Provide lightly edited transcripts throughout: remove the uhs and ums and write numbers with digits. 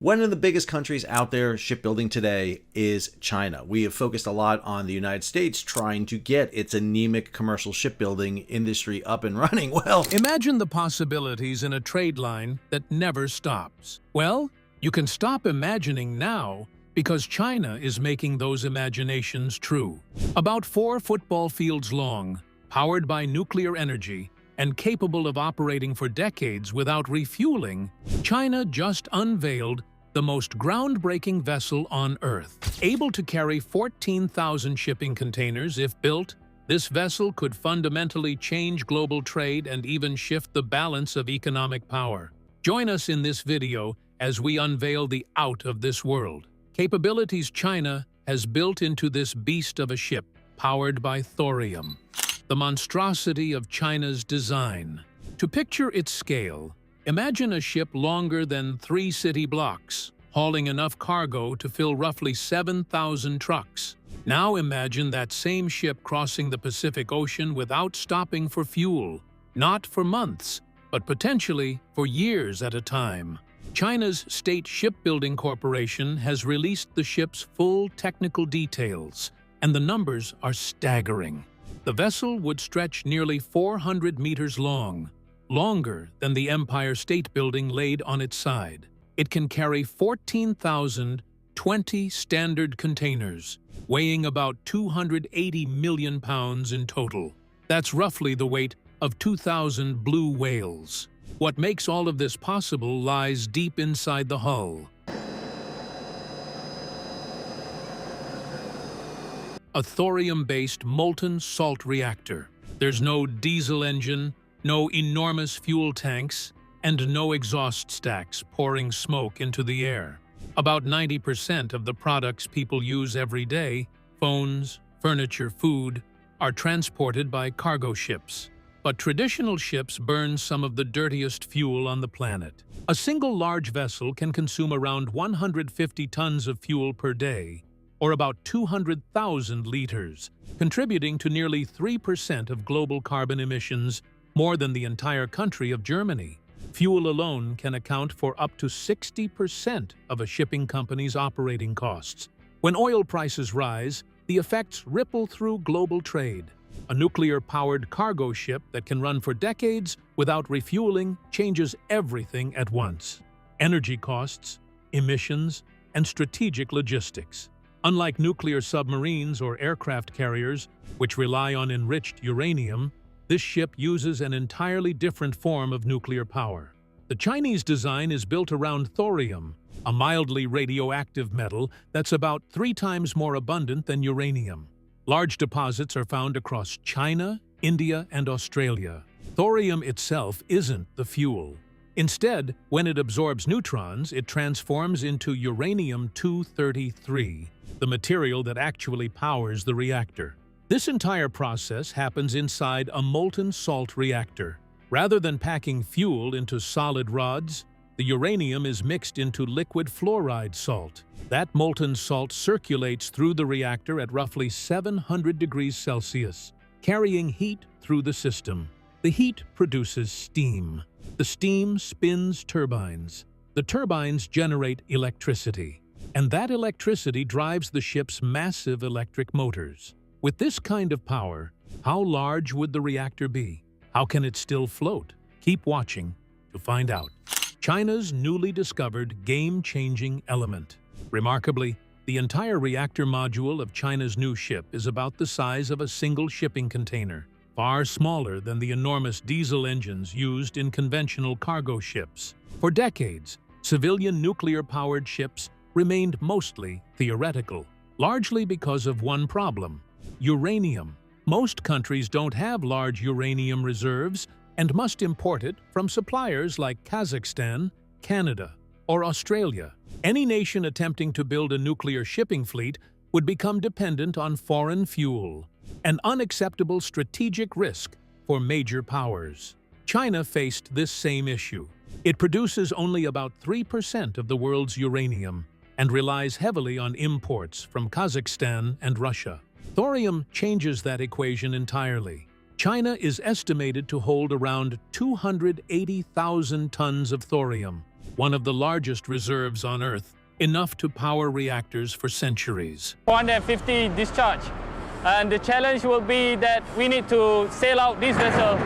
One of the biggest countries out there shipbuilding today is China. We have focused a lot on the United States trying to get its anemic commercial shipbuilding industry up and running. Well, Imagine the possibilities in a trade line that never stops. Well, you can stop imagining now because China is making those imaginations true. About 4 football fields long, powered by nuclear energy, and capable of operating for decades without refueling, China just unveiled the most groundbreaking vessel on Earth. Able to carry 14,000 shipping containers if built, this vessel could fundamentally change global trade and even shift the balance of economic power. Join us in this video as we unveil the out-of-this-world capabilities China has built into this beast of a ship, powered by thorium. The monstrosity of China's design. To picture its scale, imagine a ship longer than 3 city blocks, hauling enough cargo to fill roughly 7,000 trucks. Now imagine that same ship crossing the Pacific Ocean without stopping for fuel, not for months, but potentially for years at a time. China's State Shipbuilding Corporation has released the ship's full technical details, and the numbers are staggering. The vessel would stretch nearly 400 meters long, longer than the Empire State Building laid on its side. It can carry 14,020 standard containers, weighing about 280 million pounds in total. That's roughly the weight of 2,000 blue whales. What makes all of this possible lies deep inside the hull. A thorium-based molten salt reactor. There's no diesel engine, no enormous fuel tanks, and no exhaust stacks pouring smoke into the air. About 90% of the products people use every day, phones, furniture, food, are transported by cargo ships. But traditional ships burn some of the dirtiest fuel on the planet. A single large vessel can consume around 150 tons of fuel per day, or about 200,000 liters, contributing to nearly 3% of global carbon emissions, more than the entire country of Germany. Fuel alone can account for up to 60% of a shipping company's operating costs. When oil prices rise, the effects ripple through global trade. A nuclear-powered cargo ship that can run for decades without refueling changes everything at once. Energy costs, emissions, and strategic logistics. Unlike nuclear submarines or aircraft carriers, which rely on enriched uranium, this ship uses an entirely different form of nuclear power. The Chinese design is built around thorium, a mildly radioactive metal that's about 3 times more abundant than uranium. Large deposits are found across China, India, and Australia. Thorium itself isn't the fuel. Instead, when it absorbs neutrons, it transforms into uranium-233, the material that actually powers the reactor. This entire process happens inside a molten salt reactor. Rather than packing fuel into solid rods, the uranium is mixed into liquid fluoride salt. That molten salt circulates through the reactor at roughly 700 degrees Celsius, carrying heat through the system. The heat produces steam. The steam spins turbines. The turbines generate electricity. And that electricity drives the ship's massive electric motors. With this kind of power, how large would the reactor be? How can it still float? Keep watching to find out. China's newly discovered game-changing element. Remarkably, the entire reactor module of China's new ship is about the size of a single shipping container, far smaller than the enormous diesel engines used in conventional cargo ships. For decades, civilian nuclear-powered ships remained mostly theoretical, largely because of one problem: uranium. Most countries don't have large uranium reserves and must import it from suppliers like Kazakhstan, Canada, or Australia. Any nation attempting to build a nuclear shipping fleet would become dependent on foreign fuel, an unacceptable strategic risk for major powers. China faced this same issue. It produces only about 3% of the world's uranium and relies heavily on imports from Kazakhstan and Russia. Thorium changes that equation entirely. China is estimated to hold around 280,000 tons of thorium, one of the largest reserves on Earth, enough to power reactors for centuries. 450 discharge. And the challenge will be that we need to sail out this vessel.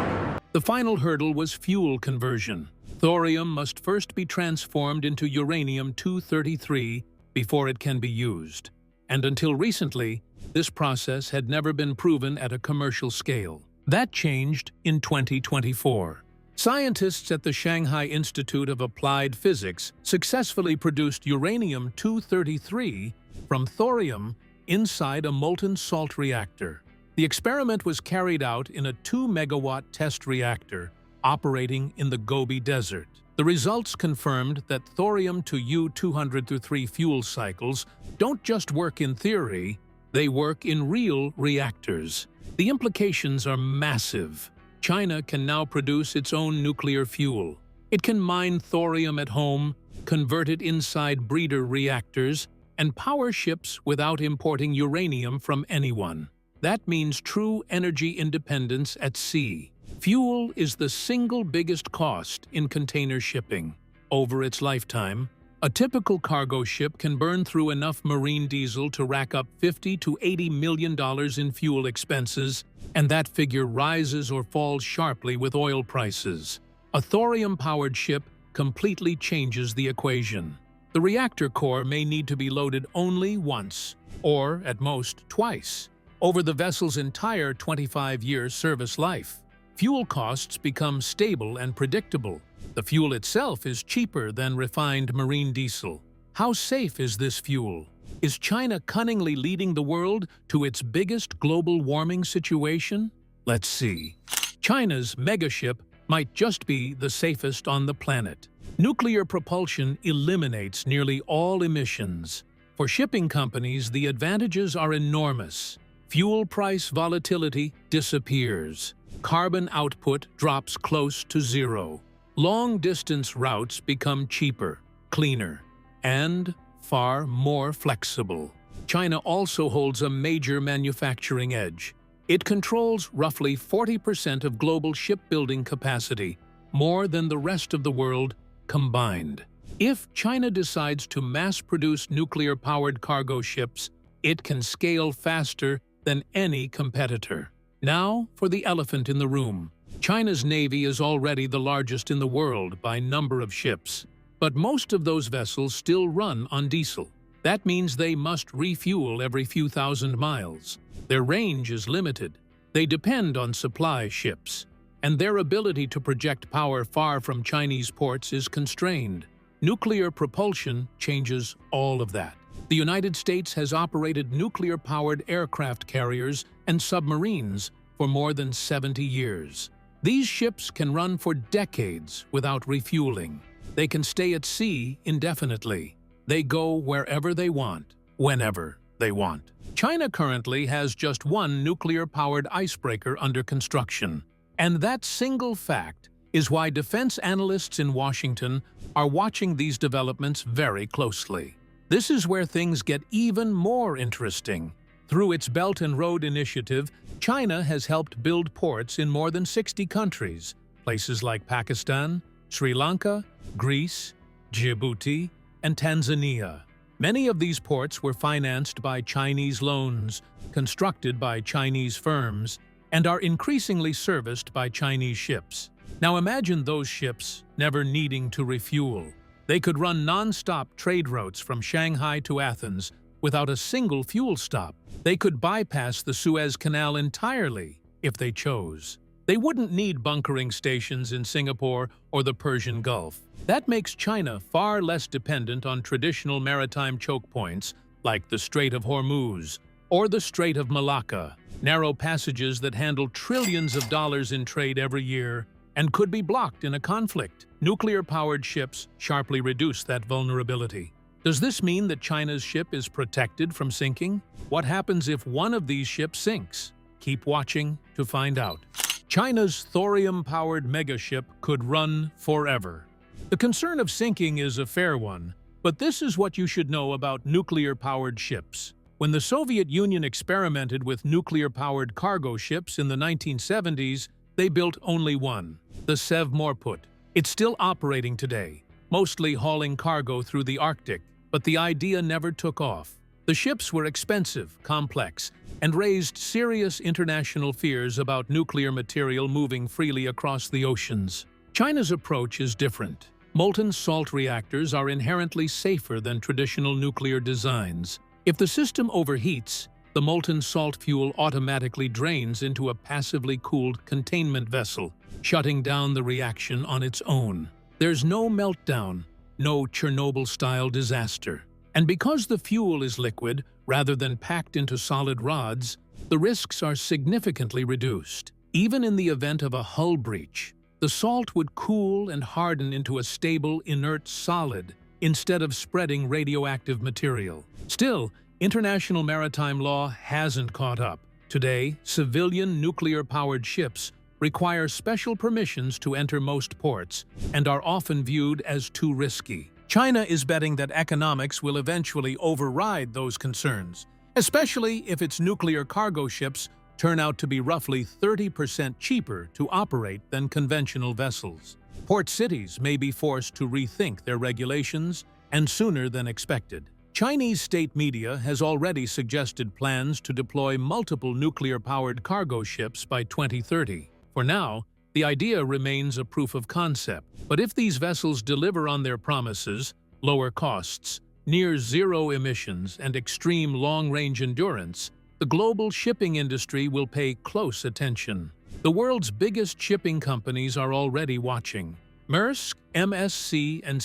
The final hurdle was fuel conversion. Thorium must first be transformed into uranium-233 before it can be used. And until recently, this process had never been proven at a commercial scale. That changed in 2024. Scientists at the Shanghai Institute of Applied Physics successfully produced uranium-233 from thorium inside a molten salt reactor. The experiment was carried out in a 2-megawatt test reactor operating in the Gobi Desert. The results confirmed that thorium to U-233 fuel cycles don't just work in theory, they work in real reactors. The implications are massive. China can now produce its own nuclear fuel. It can mine thorium at home, convert it inside breeder reactors, and power ships without importing uranium from anyone. That means true energy independence at sea. Fuel is the single biggest cost in container shipping. Over its lifetime, a typical cargo ship can burn through enough marine diesel to rack up $50 to $80 million in fuel expenses, and that figure rises or falls sharply with oil prices. A thorium-powered ship completely changes the equation. The reactor core may need to be loaded only once, or at most twice, over the vessel's entire 25-year service life. Fuel costs become stable and predictable. The fuel itself is cheaper than refined marine diesel. How safe is this fuel? Is China cunningly leading the world to its biggest global warming situation? Let's see. China's megaship might just be the safest on the planet. Nuclear propulsion eliminates nearly all emissions. For shipping companies, the advantages are enormous. Fuel price volatility disappears. Carbon output drops close to zero. Long-distance routes become cheaper, cleaner, and far more flexible. China also holds a major manufacturing edge. It controls roughly 40% of global shipbuilding capacity, more than the rest of the world combined. If China decides to mass-produce nuclear-powered cargo ships, it can scale faster than any competitor. Now for the elephant in the room. China's navy is already the largest in the world by number of ships, but most of those vessels still run on diesel. That means they must refuel every few thousand miles. Their range is limited. They depend on supply ships, and their ability to project power far from Chinese ports is constrained. Nuclear propulsion changes all of that. The United States has operated nuclear-powered aircraft carriers and submarines for more than 70 years. These ships can run for decades without refueling. They can stay at sea indefinitely. They go wherever they want, whenever they want. China currently has just one nuclear-powered icebreaker under construction. And that single fact is why defense analysts in Washington are watching these developments very closely. This is where things get even more interesting. Through its Belt and Road Initiative, China has helped build ports in more than 60 countries, places like Pakistan, Sri Lanka, Greece, Djibouti, and Tanzania. Many of these ports were financed by Chinese loans, constructed by Chinese firms, and are increasingly serviced by Chinese ships. Now imagine those ships never needing to refuel. They could run non-stop trade routes from Shanghai to Athens without a single fuel stop. They could bypass the Suez Canal entirely if they chose. They wouldn't need bunkering stations in Singapore or the Persian Gulf. That makes China far less dependent on traditional maritime choke points like the Strait of Hormuz or the Strait of Malacca, narrow passages that handle trillions of dollars in trade every year and could be blocked in a conflict. Nuclear-powered ships sharply reduce that vulnerability. Does this mean that China's ship is protected from sinking? What happens if one of these ships sinks? Keep watching to find out. China's thorium-powered megaship could run forever. The concern of sinking is a fair one, but this is what you should know about nuclear-powered ships. When the Soviet Union experimented with nuclear-powered cargo ships in the 1970s, they built only one, the Sev Morput. It's still operating today. mostly hauling cargo through the Arctic, but the idea never took off. The ships were expensive, complex, and raised serious international fears about nuclear material moving freely across the oceans. China's approach is different. Molten salt reactors are inherently safer than traditional nuclear designs. If the system overheats, the molten salt fuel automatically drains into a passively cooled containment vessel, shutting down the reaction on its own. There's no meltdown, no Chernobyl-style disaster. And because the fuel is liquid, rather than packed into solid rods, the risks are significantly reduced. Even in the event of a hull breach, the salt would cool and harden into a stable, inert solid instead of spreading radioactive material. Still, international maritime law hasn't caught up. Today, civilian nuclear-powered ships require special permissions to enter most ports and are often viewed as too risky. China is betting that economics will eventually override those concerns, especially if its nuclear cargo ships turn out to be roughly 30% cheaper to operate than conventional vessels. Port cities may be forced to rethink their regulations, and sooner than expected. Chinese state media has already suggested plans to deploy multiple nuclear-powered cargo ships by 2030. For now, the idea remains a proof of concept, but if these vessels deliver on their promises, lower costs, near-zero emissions, and extreme long-range endurance, the global shipping industry will pay close attention. The world's biggest shipping companies are already watching. Maersk, MSC, and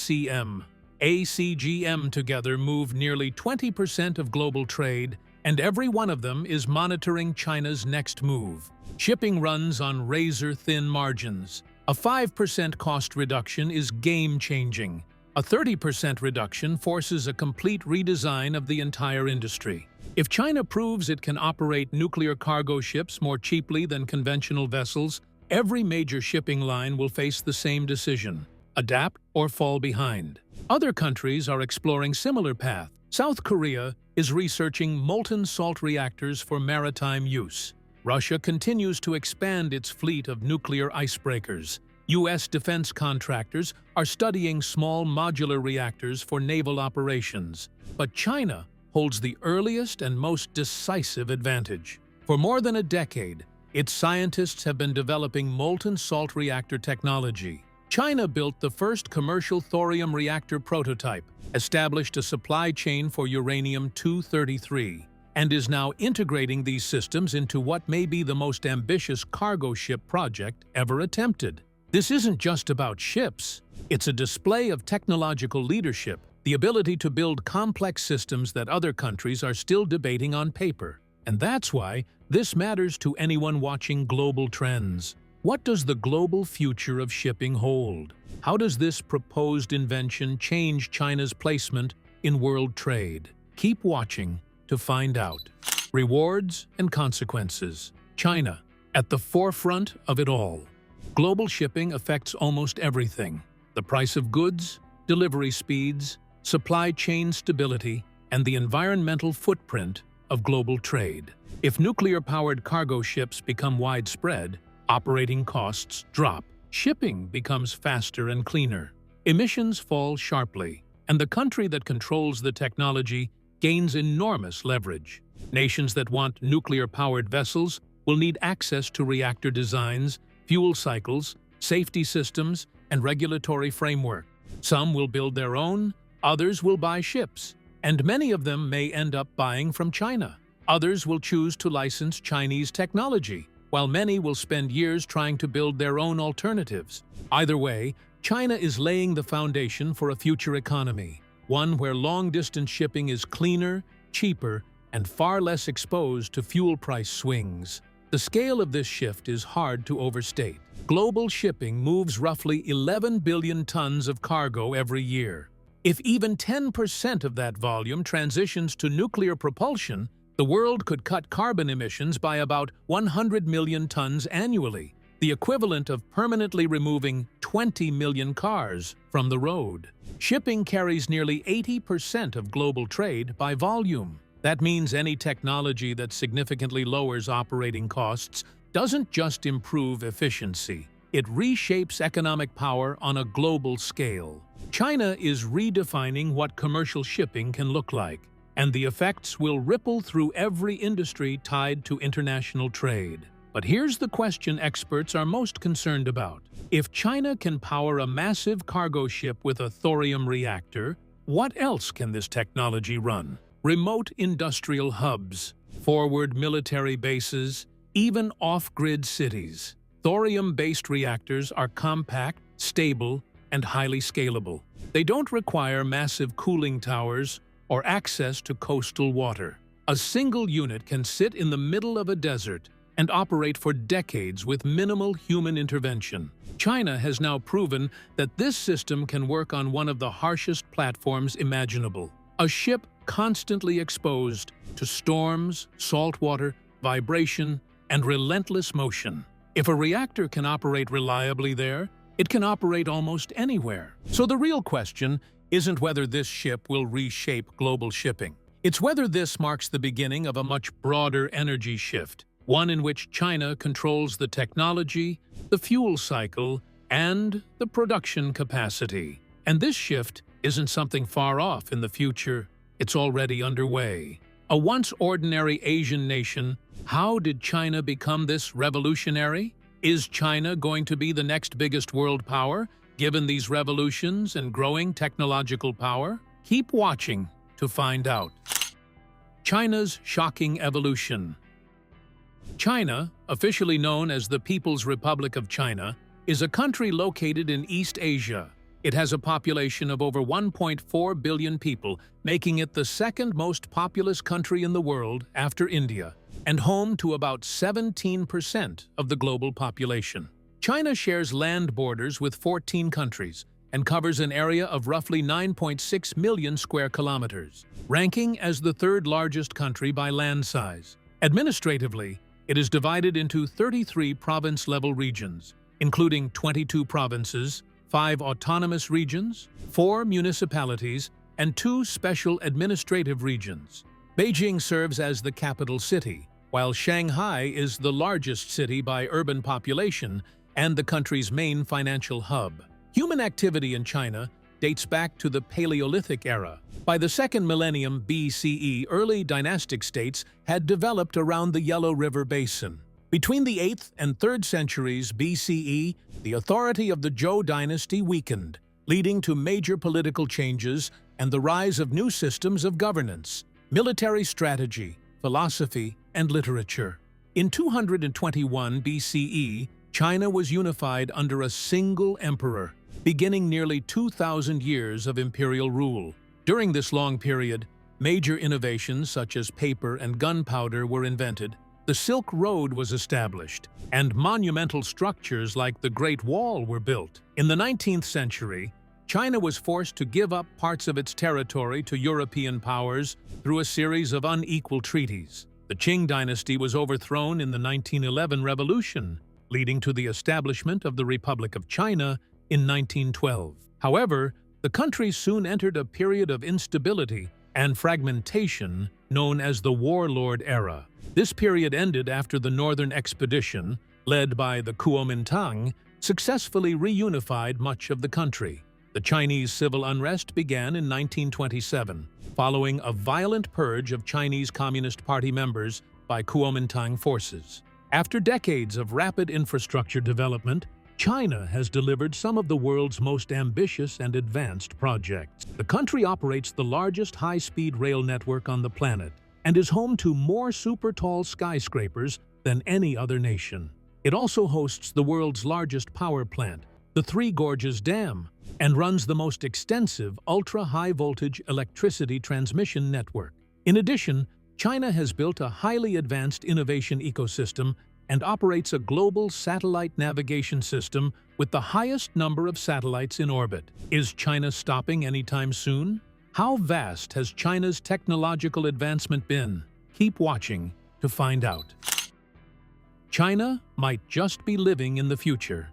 ACGM together move nearly 20% of global trade, and every one of them is monitoring China's next move. Shipping runs on razor-thin margins. A 5% cost reduction is game-changing. A 30% reduction forces a complete redesign of the entire industry. If China proves it can operate nuclear cargo ships more cheaply than conventional vessels, every major shipping line will face the same decision: adapt or fall behind. Other countries are exploring similar paths. South Korea is researching molten salt reactors for maritime use. Russia continues to expand its fleet of nuclear icebreakers. U.S. defense contractors are studying small modular reactors for naval operations. But China holds the earliest and most decisive advantage. For more than a decade, its scientists have been developing molten salt reactor technology. China built the first commercial thorium reactor prototype, established a supply chain for uranium-233, and is now integrating these systems into what may be the most ambitious cargo ship project ever attempted. This isn't just about ships. It's a display of technological leadership, the ability to build complex systems that other countries are still debating on paper. And that's why this matters to anyone watching global trends. What does the global future of shipping hold? How does this proposed invention change China's placement in world trade? Keep watching to find out. Rewards and consequences. China, at the forefront of it all. Global shipping affects almost everything: the price of goods, delivery speeds, supply chain stability, and the environmental footprint of global trade. If nuclear-powered cargo ships become widespread, operating costs drop, shipping becomes faster and cleaner, emissions fall sharply, and the country that controls the technology gains enormous leverage. Nations that want nuclear-powered vessels will need access to reactor designs, fuel cycles, safety systems, and regulatory framework. Some will build their own, others will buy ships, and many of them may end up buying from China. Others will choose to license Chinese technology, while many will spend years trying to build their own alternatives. Either way, China is laying the foundation for a future economy, one where long-distance shipping is cleaner, cheaper, and far less exposed to fuel price swings. The scale of this shift is hard to overstate. Global shipping moves roughly 11 billion tons of cargo every year. If even 10% of that volume transitions to nuclear propulsion, the world could cut carbon emissions by about 100 million tons annually, the equivalent of permanently removing 20 million cars from the road. Shipping carries nearly 80% of global trade by volume. That means any technology that significantly lowers operating costs doesn't just improve efficiency. it reshapes economic power on a global scale. China is redefining what commercial shipping can look like, and the effects will ripple through every industry tied to international trade. But here's the question experts are most concerned about. If China can power a massive cargo ship with a thorium reactor, what else can this technology run? Remote industrial hubs, forward military bases, even off-grid cities. Thorium-based reactors are compact, stable, and highly scalable. They don't require massive cooling towers or access to coastal water. A single unit can sit in the middle of a desert and operate for decades with minimal human intervention. China has now proven that this system can work on one of the harshest platforms imaginable, a ship constantly exposed to storms, salt water, vibration, and relentless motion. If a reactor can operate reliably there, it can operate almost anywhere. So the real question isn't whether this ship will reshape global shipping. It's whether this marks the beginning of a much broader energy shift, one in which China controls the technology, the fuel cycle, and the production capacity. And this shift isn't something far off in the future, it's already underway. A once ordinary Asian nation, how did China become this revolutionary? Is China going to be the next biggest world power, given these revolutions and growing technological power? Keep watching to find out. China's shocking evolution. China, officially known as the People's Republic of China, is a country located in East Asia. It has a population of over 1.4 billion people, making it the second most populous country in the world after India, and home to about 17% of the global population. China shares land borders with 14 countries and covers an area of roughly 9.6 million square kilometers, ranking as the third largest country by land size. Administratively, it is divided into 33 province-level regions, including 22 provinces, 5 autonomous regions, 4 municipalities, and 2 special administrative regions. Beijing serves as the capital city, while Shanghai is the largest city by urban population and the country's main financial hub. Human activity in China dates back to the Paleolithic era. By the second millennium BCE, early dynastic states had developed around the Yellow River Basin. Between the 8th and 3rd centuries BCE, the authority of the Zhou dynasty weakened, leading to major political changes and the rise of new systems of governance, military strategy, philosophy, and literature. In 221 BCE, China was unified under a single emperor, beginning nearly 2,000 years of imperial rule. During this long period, major innovations such as paper and gunpowder were invented, the Silk Road was established, and monumental structures like the Great Wall were built. In the 19th century, China was forced to give up parts of its territory to European powers through a series of unequal treaties. The Qing dynasty was overthrown in the 1911 revolution, leading to the establishment of the Republic of China in 1912. However, the country soon entered a period of instability and fragmentation known as the Warlord Era. This period ended after the Northern Expedition, led by the Kuomintang, successfully reunified much of the country. The Chinese civil unrest began in 1927, following a violent purge of Chinese Communist Party members by Kuomintang forces. After decades of rapid infrastructure development, China has delivered some of the world's most ambitious and advanced projects. The country operates the largest high-speed rail network on the planet and is home to more super-tall skyscrapers than any other nation. It also hosts the world's largest power plant, the Three Gorges Dam, and runs the most extensive ultra-high-voltage electricity transmission network. In addition, China has built a highly advanced innovation ecosystem and operates a global satellite navigation system with the highest number of satellites in orbit. Is China stopping anytime soon? How vast has China's technological advancement been? Keep watching to find out. China might just be living in the future.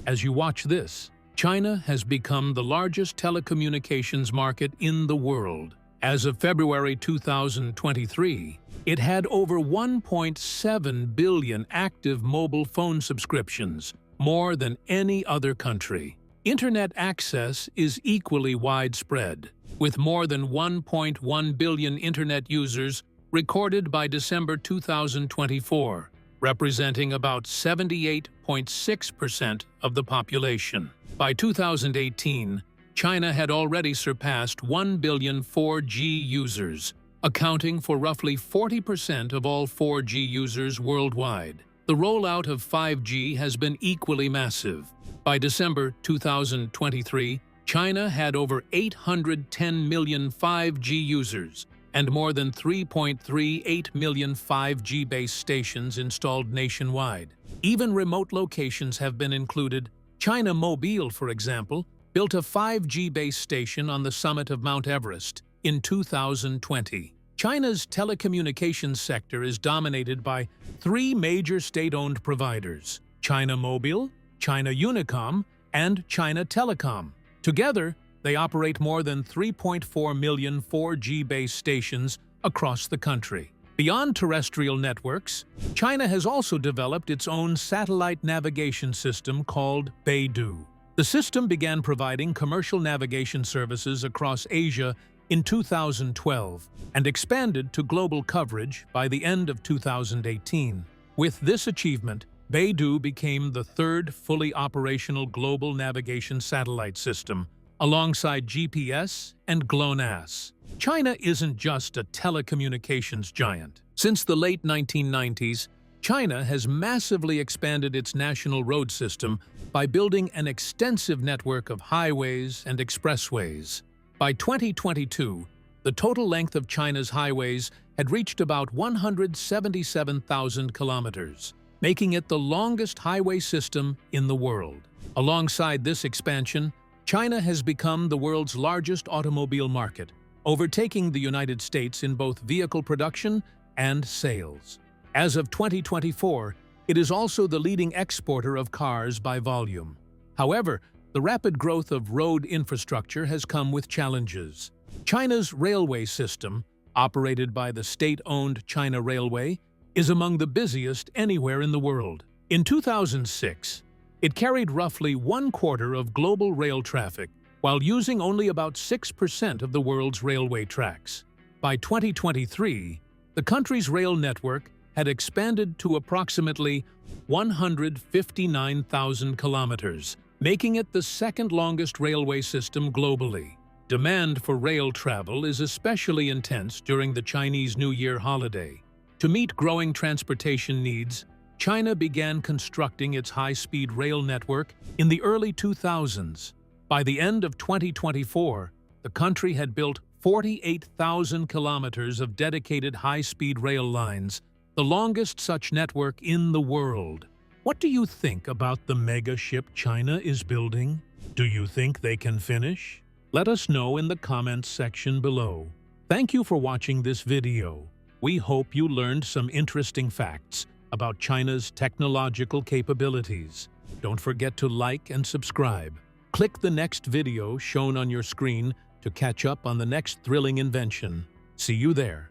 As you watch this, China has become the largest telecommunications market in the world. As of February 2023, it had over 1.7 billion active mobile phone subscriptions, more than any other country. Internet access is equally widespread, with more than 1.1 billion Internet users recorded by December 2024, representing about 78.6% of the population. By 2018, China had already surpassed 1 billion 4G users, accounting for roughly 40% of all 4G users worldwide. The rollout of 5G has been equally massive. By December 2023, China had over 810 million 5G users and more than 3.38 million 5G base stations installed nationwide. Even remote locations have been included. China Mobile, for example, built a 5G base station on the summit of Mount Everest in 2020. China's telecommunications sector is dominated by three major state-owned providers: China Mobile, China Unicom, and China Telecom. Together, they operate more than 3.4 million 4G base stations across the country. Beyond terrestrial networks, China has also developed its own satellite navigation system called Beidou. The system began providing commercial navigation services across Asia in 2012 and expanded to global coverage by the end of 2018. With this achievement, Beidou became the third fully operational global navigation satellite system, alongside GPS and GLONASS. China isn't just a telecommunications giant. Since the late 1990s, China has massively expanded its national road system by building an extensive network of highways and expressways. By 2022, the total length of China's highways had reached about 177,000 kilometers, making it the longest highway system in the world. Alongside this expansion, China has become the world's largest automobile market, overtaking the United States in both vehicle production and sales. As of 2024, it is also the leading exporter of cars by volume. However, the rapid growth of road infrastructure has come with challenges. China's railway system, operated by the state-owned China Railway, is among the busiest anywhere in the world. In 2006, it carried roughly 1/4 of global rail traffic, while using only about 6% of the world's railway tracks. By 2023, the country's rail network had expanded to approximately 159,000 kilometers, making it the second longest railway system globally. Demand for rail travel is especially intense during the Chinese New Year holiday. To meet growing transportation needs, China began constructing its high-speed rail network in the early 2000s. By the end of 2024, the country had built 48,000 kilometers of dedicated high-speed rail lines, the longest such network in the world. What do you think about the mega ship China is building? Do you think they can finish? Let us know in the comments section below. Thank you for watching this video. We hope you learned some interesting facts about China's technological capabilities. Don't forget to like and subscribe. Click the next video shown on your screen to catch up on the next thrilling invention. See you there.